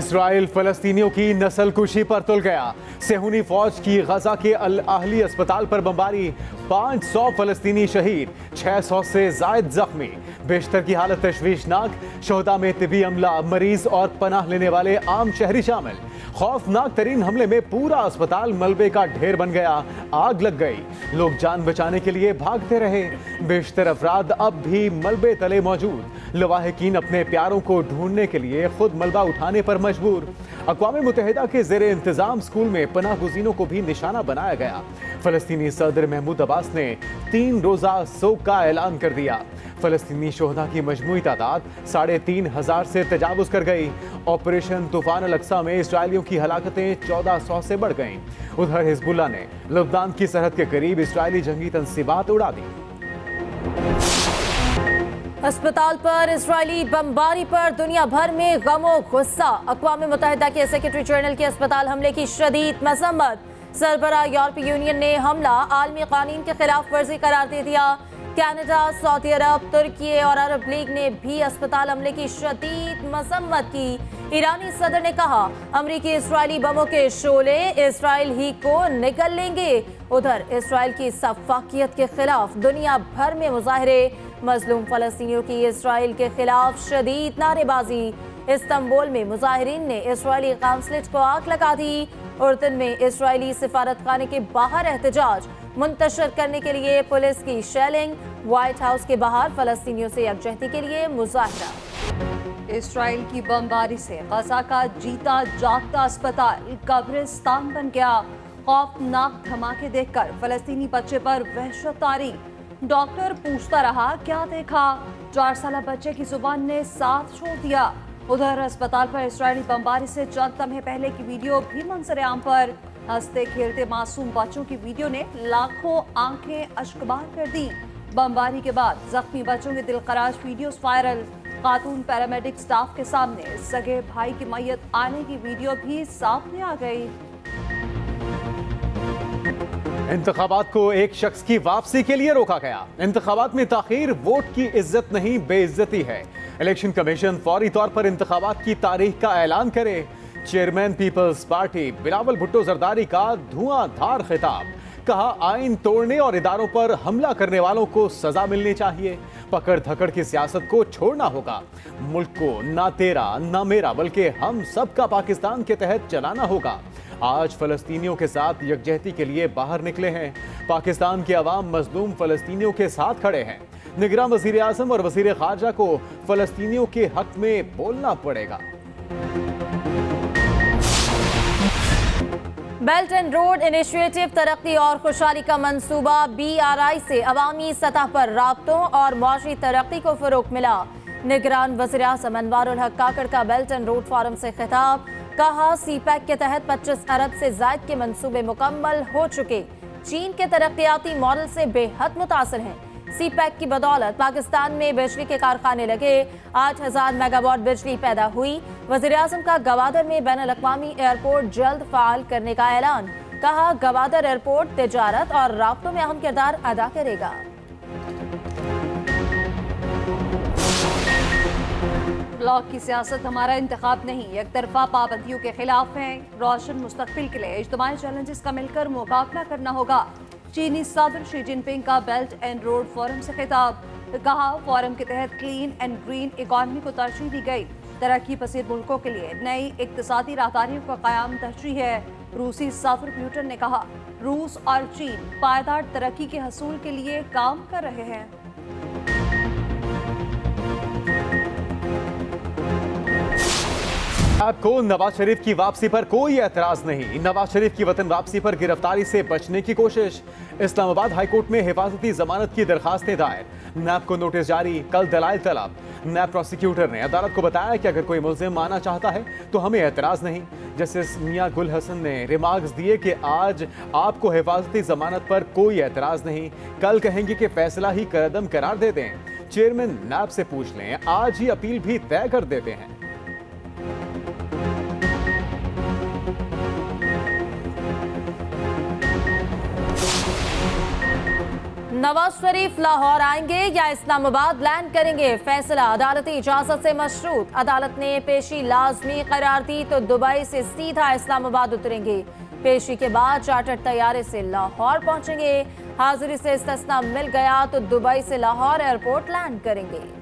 Israel फलस्तीनियों की नस्लकुशी पर तुल गया। सेहूनी फौज की गजा के अल अहली अस्पताल पर बमबारी, 500 फलस्तीनी शहीद, 600 से जायद जख्मी। बेशतर की हालत तशवीशनाक, शोहदा में तिबी अमला, मरीज और पनाह लेने वाले आम शहरी शामिल। खौफनाक तरीन हमले में पूरा अस्पताल मलबे का ढेर बन गया, आग लग गई। लोग जान बचाने के लिए भागते रहे। बेशतर अफराद अब भी मलबे तले मौजूद। लवाहिकीन अपने प्यारों को ढूंढने के लिए खुद मलबा उठाने पर मजबूर। अक़वाम मुत्तहिदा के ज़ेरे इंतजाम स्कूल में पनाह गुज़ीनों को भी निशाना बनाया गया। फलस्तीनी सदर महमूद अब्बास ने 3 रोज़ा सोग का ऐलान कर दिया। फलस्तीनी शोहदा की मजमूई तादाद 3,500 से तजावुज कर गई। ऑपरेशन तूफान अल अक्सा में इसराइलियों की हलाकतें 1400 से बढ़ गईं। उधर हिजबुल्लाह ने लबनान की सरहद के करीब इसराइली जंगी तंसीबात उड़ा दी। अस्पताल पर इसराइली बमबारी पर दुनिया भर में गमो गुस्सा। अक़वाम मुत्तहिदा के सेक्रेटरी जनरल के अस्पताल हमले की शदीद मजम्मत। सरबराह यूरोपीय यूनियन ने हमला आलमी कानून के खिलाफ वर्जी करार दे दिया। कनाडा, सऊदी अरब, तुर्की और अरब लीग ने भी अस्पताल हमले की शदीद मजम्मत की। ईरानी सदर ने कहा, अमरीकी इसराइली बमों के शोले इसराइल ही को निगल लेंगे। उधर इसराइल की सफाकियत के खिलाफ दुनिया भर में मुजाहरे। मजलूम फलस्तीनियों की इसराइल के खिलाफ शदीद नारेबाजी। इस्तांबुल में मुजाहिरीन ने इसराइली काउंसलेट को आग लगा दी। उर्दन में इसराइली सिफारतखाने के बाहर एहतजाज मुंतशर करने के लिए पुलिस की शेलिंग। व्हाइट हाउस के बाहर फलस्तीनियों से यकजहती के लिए मुजाहरा। इसराइल की बमबारी से गजा का जीता जागता अस्पताल कब्रिस्तान बन गया। खौफनाक धमाके देखकर फलस्तीनी बच्चे पर वहशत तारी। डॉक्टर पूछता रहा, क्या देखा? 4 साल बच्चे की जुबान ने साथ छोड़ दिया। उधर अस्पताल पर इसराइली बमबारी से चंद लम्हे पहले की वीडियो भी मंजर आम पर। हंसते खेलते मासूम बच्चों की वीडियो ने लाखों आंखें अश्कबार कर दी। बमबारी के बाद जख्मी बच्चों के दिलखराश वीडियोस वायरल। खातून पैरामेडिक स्टाफ के सामने सगे भाई की मैयत आने की वीडियो भी सामने आ गई। इंतखाबात को एक शख्स की वापसी के लिए रोका गया। इंतखाबात में ताखीर वोट की इज्जत नहीं, बेइज्जती है। इलेक्शन कमीशन फौरी तौर पर इंतखाबात की तारीख का ऐलान करे। चेयरमैन पीपल्स पार्टी बिलावल भुट्टो जरदारी का धुआंधार खिताब। कहा, आइन तोड़ने और इदारों पर हमला करने वालों को सजा मिलनी चाहिए। पकड़ धकड़ की सियासत को छोड़ना होगा। मुल्क को ना तेरा ना मेरा बल्कि हम सब का पाकिस्तान के तहत चलाना होगा। आज फलस्तीनियों के साथ यकजहती के लिए बाहर निकले हैं। पाकिस्तान के अवाम मजलूम फलस्तीनियों के साथ खड़े हैं। निगरान वजीर आज़म और वजीर खारजा को फलस्तीनियों के हक में बोलना पड़ेगा। बेल्ट एंड रोड इनिशिएटिव तरक्की और खुशहाली का मंसूबा। BRI से अवामी सतह पर राब्तों और मुआशी तरक्की को फरोग मिला। निगरान वज़ीर आज़म अनवारुल हक काकड़ का बेल्ट एंड रोड फोरम से खिताब। कहा, CPEC के तहत 25 अरब से जायद के मंसूबे मुकम्मल हो चुके। चीन के तरक्याती मॉडल से बेहद मुतासर हैं। CPEC की बदौलत पाकिस्तान में बिजली के कारखाने लगे। 8,000 मेगावाट बिजली पैदा हुई। वज़ीर आज़म का गवादर में बैनुल-अक़वामी एयरपोर्ट जल्द फ़ाल करने का ऐलान। कहा, गवादर एयरपोर्ट तिजारत और राब्तों में अहम किरदार अदा करेगा। ब्लॉक की सियासत हमारा इंतखाब नहीं, एक तरफा पाबंदियों के खिलाफ है। रोशन मुस्तकबिल के लिए इज्तिमाई चैलेंजेस का मिलकर मुकाबला करना होगा। चीनी सदर शी जिनपिंग का बेल्ट एंड रोड फोरम से खिताब। कहा, फोरम के तहत क्लीन एंड ग्रीन इकॉनमी को तरजीह दी गई। तरक्की पसीद मुल्कों के लिए नई इक्तिसादी राहदारियों का क़याम तरजीह है। रूसी सदर पुतिन ने कहा, रूस और चीन पायदार तरक्की के हसूल के लिए काम कर रहे हैं। आपको नवाज शरीफ की वापसी पर कोई एतराज नहीं। नवाज शरीफ की वतन वापसी पर गिरफ्तारी से बचने की कोशिश। इस्लामाबाद हाईकोर्ट में हिफाजती जमानत की दरखास्तें दायर। नैब को नोटिस जारी, कल दलाइल तलब। नैब प्रोसिक्यूटर ने अदालत को बताया कि अगर कोई मुल्जिम आना चाहता है तो हमें एतराज नहीं। जस्टिस मियां गुल हसन ने रिमार्क्स दिए कि आज आपको हिफाजती जमानत पर कोई एतराज नहीं, कल कहेंगे कि फैसला ही करदम करार दे दें। चेयरमैन नैब से पूछ लें, आज ही अपील भी तय कर देते हैं। नवाज शरीफ लाहौर आएंगे या इस्लामाबाद लैंड करेंगे, फैसला अदालती इजाजत से मशरूत। अदालत ने पेशी लाजमी करार दी तो दुबई से सीधा इस्लामाबाद उतरेंगे। पेशी के बाद चार्टर्ड तैयारे से लाहौर पहुंचेंगे। हाजिरी से इस्तिस्ना मिल गया तो दुबई से लाहौर एयरपोर्ट लैंड करेंगे।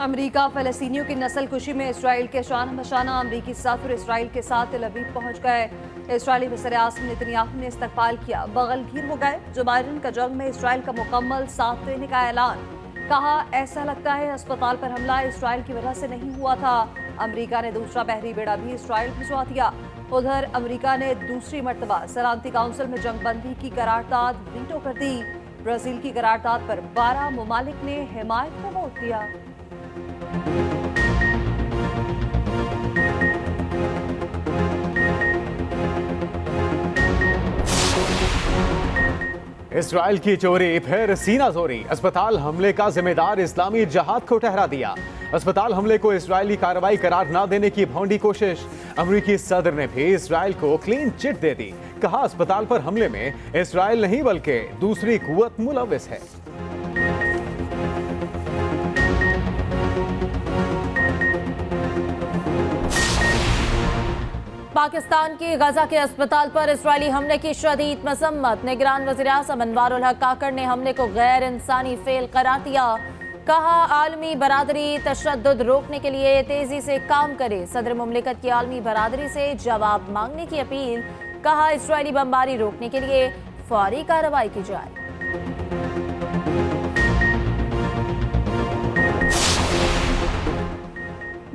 अमेरिका फलस्तीनियों की नस्लकुशी में इसराइल के शाना बशाना। अमेरिकी सफर इसराइल के साथ तेल अवीव पहुंच गए। इसराइली वज़ीर-ए-आज़म नेतन्याहू ने इस्तकबाल किया, बगलगीर हो गए। जो बाइडेन का जंग में इसराइल का मुकम्मल साथ देने का ऐलान। कहा, ऐसा लगता है अस्पताल पर हमला इसराइल की वजह से नहीं हुआ था। अमेरिका ने दूसरा बहरी बेड़ा भी इसराइल भिजवा दिया। उधर अमेरिका ने दूसरी मरतबा सलामती काउंसिल में जंगबंदी की करारदाद वीटो कर दी। ब्राजील की करारदाद पर 12 ममालिक ने हिमायत में वोट दिया। इसराइल की चोरी फिर सीना जोरी। अस्पताल हमले का जिम्मेदार इस्लामी जहाद को ठहरा दिया। अस्पताल हमले को इस्राइली कार्रवाई करार न देने की भौंडी कोशिश। अमेरिकी सदर ने भी इसराइल को क्लीन चिट दे दी। कहा, अस्पताल पर हमले में इसराइल नहीं बल्कि दूसरी कुव्वत मुलव्विस है। पाकिस्तान के गजा के अस्पताल पर इसराइली हमले की शदीद मजम्मत। निगरान वज़ीर-ए-आज़म अनवारुल हक काकड़ ने हमले को गैर इंसानी फेल करार दिया। कहा, आलमी बरादरी तशद्दुद रोकने के लिए तेजी से काम करे। सदर मुमलिकत की आलमी बरादरी से जवाब मांगने की अपील। कहा, इसराइली बमबारी रोकने के लिए फौरी कार्रवाई की जाए।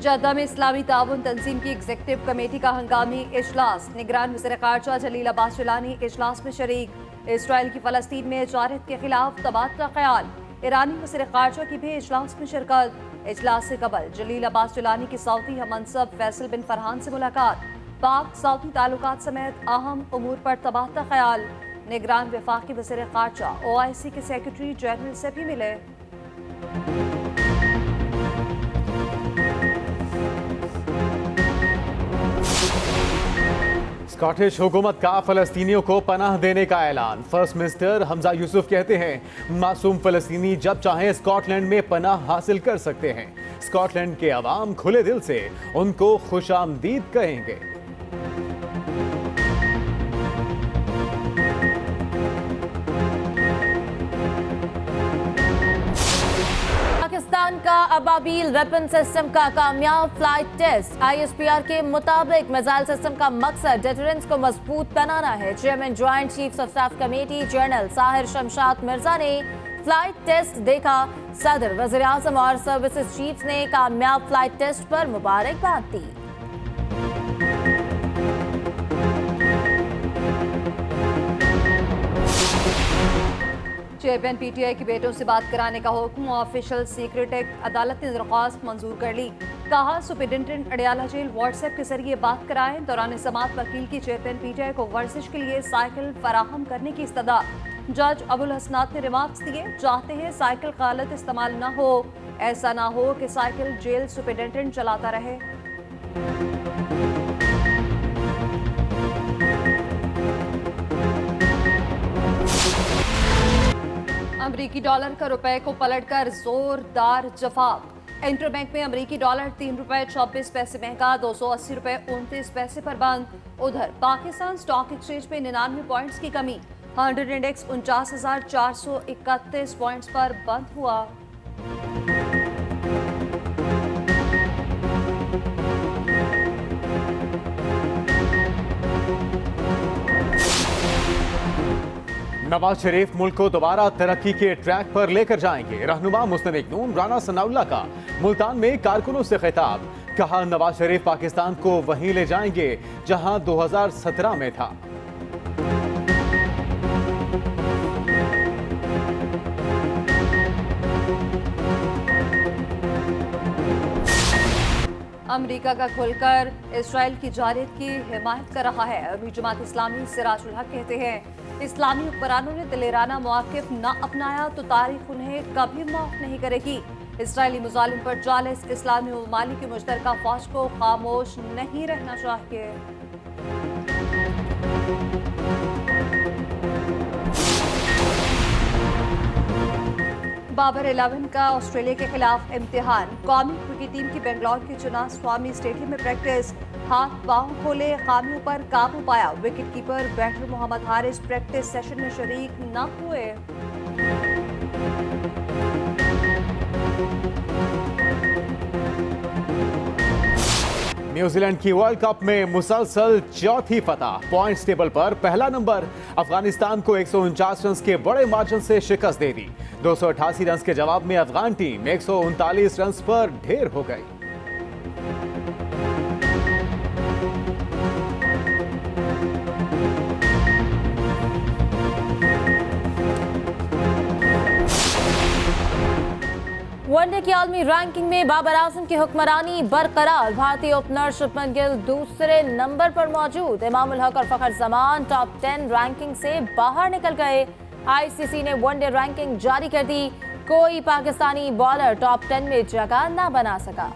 जद्दा में इस्लामी ताउन तंजीम की एग्जीक्यूटिव कमेटी का हंगामी इजलास। निगरान वज़ीर ख़ारजा जलील अब्बास जिलानी इजलास में शरीक। इसराइल की फ़लस्तीन में जारहत के खिलाफ तबादला ख्याल। ईरानी वज़ीर ख़ारजा की भी इजलास में शिरकत। इजलास से कबल जलील अब्बास जिलानी की सऊदी हममनसब फैसल बिन फरहान से मुलाकात। पाक सऊदी ताल्लुकात समेत अहम उमूर पर तबादला ख्याल। निगरान वफाकी वज़ीर ख़ारजा OIC के सेक्रेटरी जनरल से भी मिले। स्कॉटिश हुकूमत का फलस्तीनियों को पनाह देने का ऐलान। फर्स्ट मिनिस्टर हमजा यूसुफ कहते हैं, मासूम फलस्तीनी जब चाहें स्कॉटलैंड में पनाह हासिल कर सकते हैं। स्कॉटलैंड के अवाम खुले दिल से उनको खुशामदीद कहेंगे। पाकिस्तान का अबाबील वेपन सिस्टम का कामयाब फ्लाइट टेस्ट। ISPR के मुताबिक मिसाइल सिस्टम का मकसद डिटरेंस को मजबूत बनाना है। Chairman joint chiefs of staff committee general Sahir Shamshad Mirza ने फ्लाइट टेस्ट देखा। सदर, वज़ीर-ए-आज़म और सर्विसेज चीफ्स ने कामयाब फ्लाइट टेस्ट पर मुबारकबाद दी। चेयरमैन PTI के बेटों से बात कराने का हुक्म। Official secret act. अदालत ने दरख्वास्त मंजूर कर ली। कहा, सुपरिटेंडेंट अडियाला जेल व्हाट्सएप के जरिए बात कराएं। दौरान समाअत वकील की चेयरमैन PTI को वर्जिश के लिए साइकिल फराहम करने की इस्तदा। जज अबुल हसनात ने रिमार्क्स दिए, चाहते हैं साइकिल गलत इस्तेमाल न हो। ऐसा ना हो कि साइकिल जेल सुपरिटेंडेंट चलाता रहे। अमरीकी डॉलर का रुपए को पलटकर जोरदार जवाब। इंटरबैंक में अमरीकी डॉलर 3 रुपए 26 पैसे महंगा, 280 रुपए 29 पैसे पर बंद। उधर पाकिस्तान स्टॉक एक्सचेंज में 99 पॉइंट्स की कमी। 100 इंडेक्स 49,431 पॉइंट्स पर बंद हुआ। नवाज शरीफ मुल्क को दोबारा तरक्की के ट्रैक पर लेकर जाएंगे। रहनुमा मुस्तनिक नून राना सनाउल्लाह का मुल्तान में कारकुनों से खिताब। कहा, नवाज शरीफ पाकिस्तान को वहीं ले जाएंगे जहां 2017 में था। अमेरिका का खुलकर इसराइल की जारहत की हिमायत कर रहा है। अभी जमात इस्लामी सिराजुल हक कहते हैं, इस्लामी हुक्मरानों ने दिलेराना मौक़िफ़ न अपनाया तो तारीख उन्हें कभी माफ़ नहीं करेगी। इसराइली मुजालिम पर जालिस इस्लामी ममालिक की मुश्तरका फौज को खामोश नहीं रहना चाहिए। बाबर 11 का ऑस्ट्रेलिया के खिलाफ इम्तिहान। कौमी क्रिकेट टीम की बेंगलौर के चिन्ना स्वामी स्टेडियम में प्रैक्टिस। हाथ पांव खोले, खामियों पर काबू पाया। Wicket keeper batter Mohammad Haris practice session में शरीक न हुए। न्यूजीलैंड की वर्ल्ड कप में मुसलसल चौथी फतह। पॉइंट्स टेबल पर पहला नंबर। अफगानिस्तान को 149 रन के बड़े मार्जिन से शिकस्त दे दी। 288 रन के जवाब में अफगान टीम 139 रन पर ढेर हो गई। वनडे की आलमी रैंकिंग में बाबर आजम की हुक्मरानी बरकरार। भारतीय ओपनर शुभमन गिल दूसरे नंबर पर मौजूद। इमामुल हक और फखर जमान टॉप 10 रैंकिंग से बाहर निकल गए। आईसीसी ने वनडे रैंकिंग जारी कर दी। कोई पाकिस्तानी बॉलर टॉप 10 में जगह न बना सका।